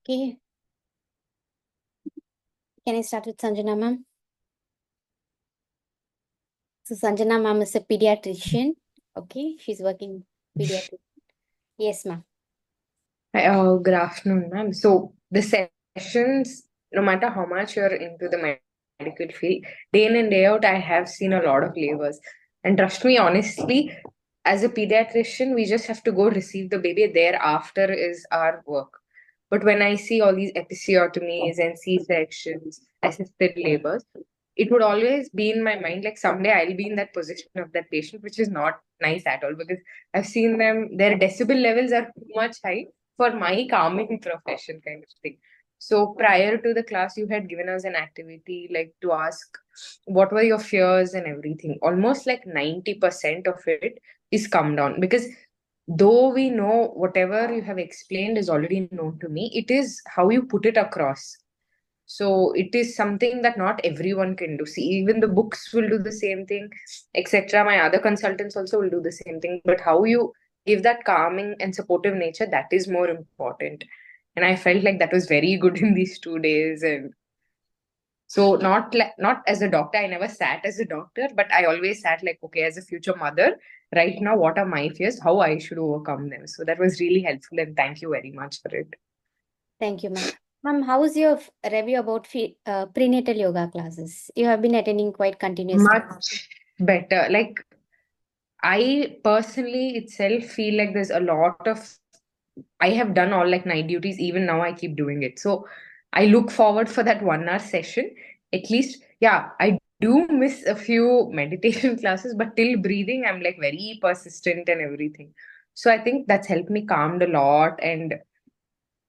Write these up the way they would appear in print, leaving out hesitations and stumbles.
Okay, can I start with Sanjana ma'am? So Sanjana ma'am is a pediatrician. Okay, she's working pediatric. Yes, ma'am. Good afternoon, ma'am. So the sessions, no matter how much you're into the medical field, day in and day out, I have seen a lot of labors. And trust me, honestly, as a pediatrician, we just have to go receive the baby. Thereafter is our work. But when I see all these episiotomies and C-sections, assisted labors, it would always be in my mind like someday I'll be in that position of that patient, which is not nice at all because I've seen them, their decibel levels are too much high for my calming profession kind of thing. So prior to the class, you had given us an activity like to ask what were your fears and everything. Almost like 90% of it is come down because though we know whatever you have explained is already known to me, it is how you put it across. So it is something that not everyone can do. See, even the books will do the same thing, etc. My other consultants also will do the same thing. But how you give that calming and supportive nature, that is more important. And I felt like that was very good in these 2 days. And so not as a doctor, I never sat as a doctor, but I always sat like, okay, as a future mother, right now, what are my fears? How I should overcome them. So that was really helpful, and thank you very much for it. Thank you, ma'am. Ma'am, how is your review about prenatal yoga classes? You have been attending quite continuously. Much better. Like I personally itself feel like there's a lot of I have done all like night duties, even now I keep doing it. So I look forward for that 1 hour session. At least, yeah, I do miss a few meditation classes, but till breathing, I'm like very persistent and everything. So I think that's helped me calmed a lot. And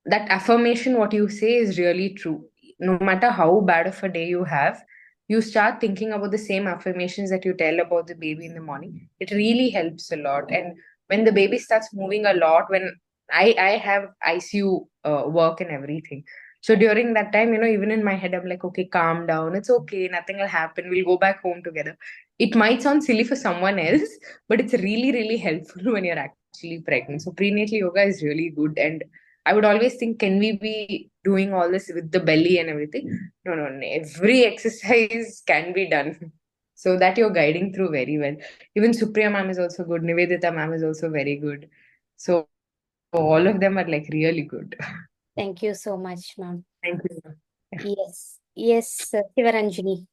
that affirmation, what you say, is really true. No matter how bad of a day you have, you start thinking about the same affirmations that you tell about the baby in the morning. It really helps a lot. And when the baby starts moving a lot, when I have ICU work and everything. So during that time, even in my head, I'm like, okay, calm down. It's okay. Nothing will happen. We'll go back home together. It might sound silly for someone else, but it's really, really helpful when you're actually pregnant. So prenatal yoga is really good. And I would always think, can we be doing all this with the belly and everything? No, no, no. Every exercise can be done. So that you're guiding through very well. Even Supriya ma'am is also good. Nivedita ma'am is also very good. So all of them are like really good. Thank you so much, ma'am. Thank you. Yeah. Yes, yes, Sivaranjani.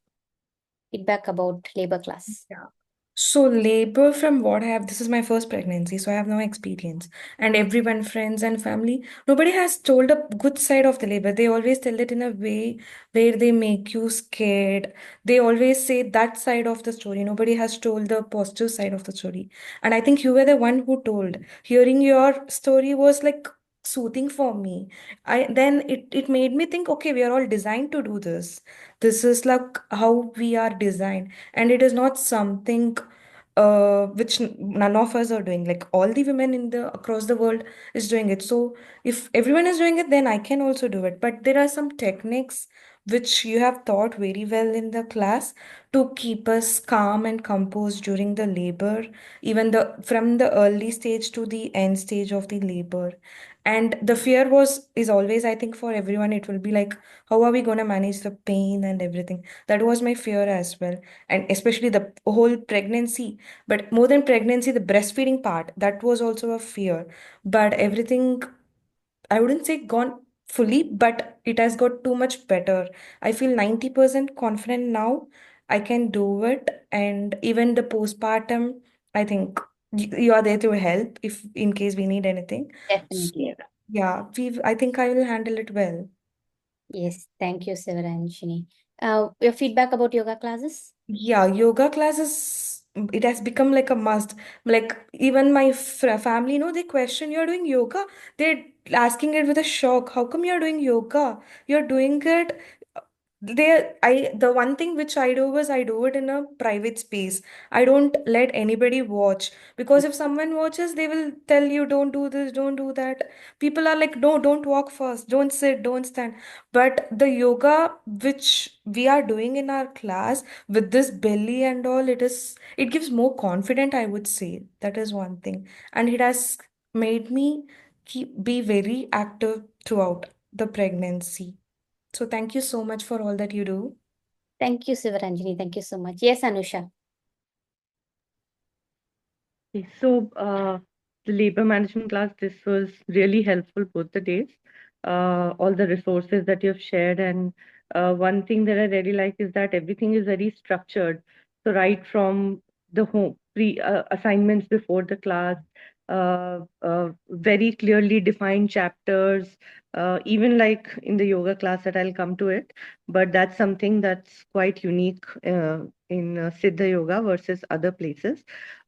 Feedback about labor class. Yeah. So labor from what I have, this is my first pregnancy, so I have no experience. And everyone, friends and family, nobody has told a good side of the labor. They always tell it in a way where they make you scared. They always say that side of the story. Nobody has told the positive side of the story. And I think you were the one who told. Hearing your story was like soothing for me. It made me think, okay, we are all designed to do this. This is like how we are designed, and it is not something which none of us are doing. Like all the women in the across the world is doing it. So if everyone is doing it, then I can also do it. But there are some techniques which you have taught very well in the class to keep us calm and composed during the labor, even the from the early stage to the end stage of the labor. And the fear was is always, I think, for everyone, it will be like, how are we going to manage the pain and everything? That was my fear as well. And especially the whole pregnancy, but more than pregnancy, the breastfeeding part, that was also a fear. But everything, I wouldn't say gone fully, but it has got too much better. I feel 90% confident now. I can do it. And even the postpartum, I think you are there to help if in case we need anything. So Definitely. yeah, I think I will handle it well. Yes, thank you, Sivaranjani. Your feedback about yoga classes? Yeah, yoga classes, it has become like a must. Like even my family, they question, you're doing yoga. They're asking it with a shock. How come you're doing yoga? You're doing it. The one thing which I do is I do it in a private space. I don't let anybody watch, because if someone watches, they will tell you, don't do this, don't do that. People are like, no, don't walk first, don't sit, don't stand. But the yoga which we are doing in our class with this belly and all, it gives more confident, I would say. That is one thing. And it has made me be very active throughout. the pregnancy. So thank you so much for all that you do. Thank you, Sivaranjani. Thank you so much. Yes, Anusha. Okay, so the labor management class, this was really helpful both the days. All the resources that you've shared, and one thing that I really like is that everything is very structured. So right from the home pre assignments before the class, very clearly defined chapters. Even like in the yoga class that I'll come to it, but that's something that's quite unique in Siddha Yoga versus other places.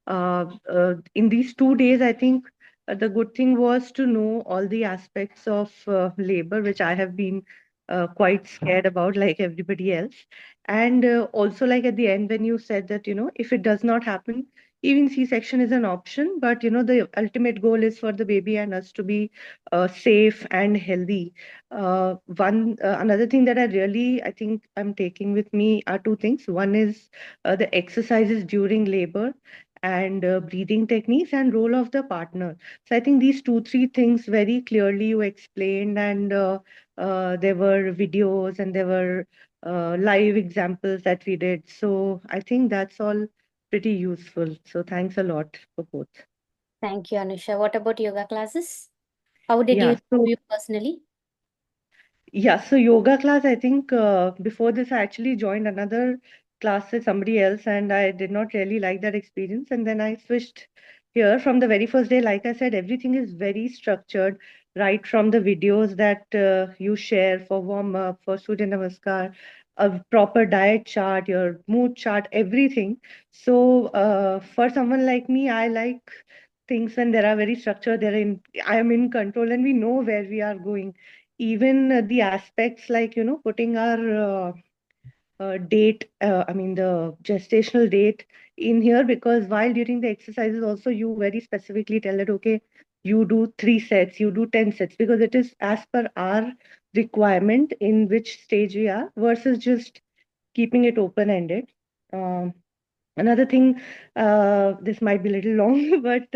In these 2 days, I think the good thing was to know all the aspects of labor, which I have been quite scared about, like everybody else. And also, like at the end, when you said that, if it does not happen, even C-section is an option, but the ultimate goal is for the baby and us to be safe and healthy. Another thing that I think I'm taking with me are two things. One is the exercises during labor and breathing techniques and role of the partner. So I think these two, three things very clearly you explained, and there were videos and there were live examples that we did. So I think that's all pretty useful. So thanks a lot for both. Thank you, Anusha. What about yoga classes? How did Yeah, you so you personally? Yeah, so yoga class, I think before this, I actually joined another class with somebody else, and I did not really like that experience. And then I switched here from the very first day. Like I said, everything is very structured, right from the videos that you share for warm up, for Surya Namaskar, a proper diet chart, your mood chart, everything. So for someone like me, I like things when there are very structured. I am in control, and we know where we are going. Even the aspects like putting our date, I mean the gestational date in here, because while during the exercises also you very specifically tell that, okay, you do 3 sets, you do 10 sets, because it is as per our requirement in which stage we are, versus just keeping it open ended. um, Another thing, this might be a little long, but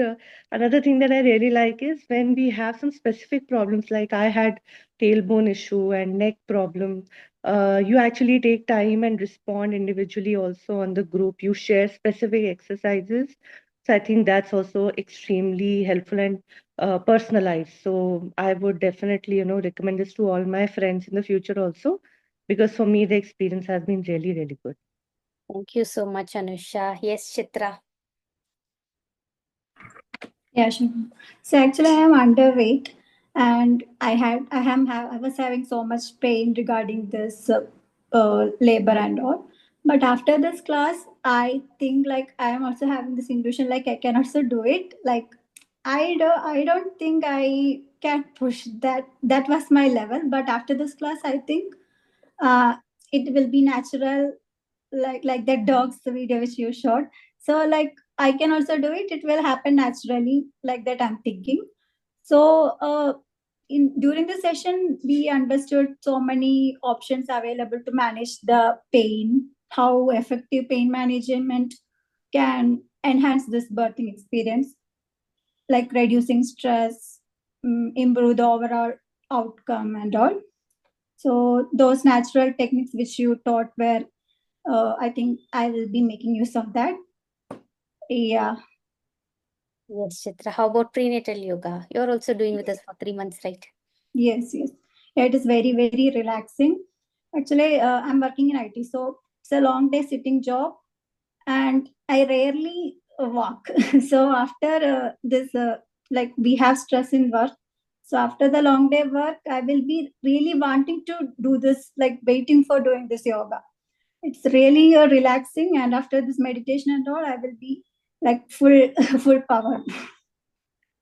another thing that I really like is when we have some specific problems, like I had tailbone issue and neck problem. You actually take time and respond individually also on the group. You share specific exercises. So I think that's also extremely helpful and personalized. So I would definitely, recommend this to all my friends in the future also, because for me the experience has been really, really good. Thank you so much, Anusha. Yes, Chitra. Yeah, sure. So actually, I am underweight, and I was having so much pain regarding this labor and all. But after this class, I think like I am also having this illusion like I can also do it. Like I don't think I can push that. That was my level. But after this class, I think uh, it will be natural, like that dogs the video which you showed. So like I can also do it. It will happen naturally, like that I'm thinking. So in during the session, we understood so many options available to manage the pain, how effective pain management can enhance this birthing experience, like reducing stress, improve the overall outcome and all. So those natural techniques which you taught were, I think I will be making use of that. Yeah. Yes, Chitra. How about prenatal yoga? You're also doing with us for 3 months, right? Yes, yes. Yeah, it is very, very relaxing. Actually, I'm working in IT, so it's a long day sitting job, and I rarely walk. So after this, like we have stress in work. So after the long day work, I will be really wanting to do this, like waiting for doing this yoga. It's really relaxing, and after this meditation and all, I will be like full, full power.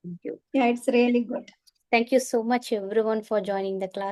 Thank you. Yeah, it's really good. Thank you so much, everyone, for joining the class.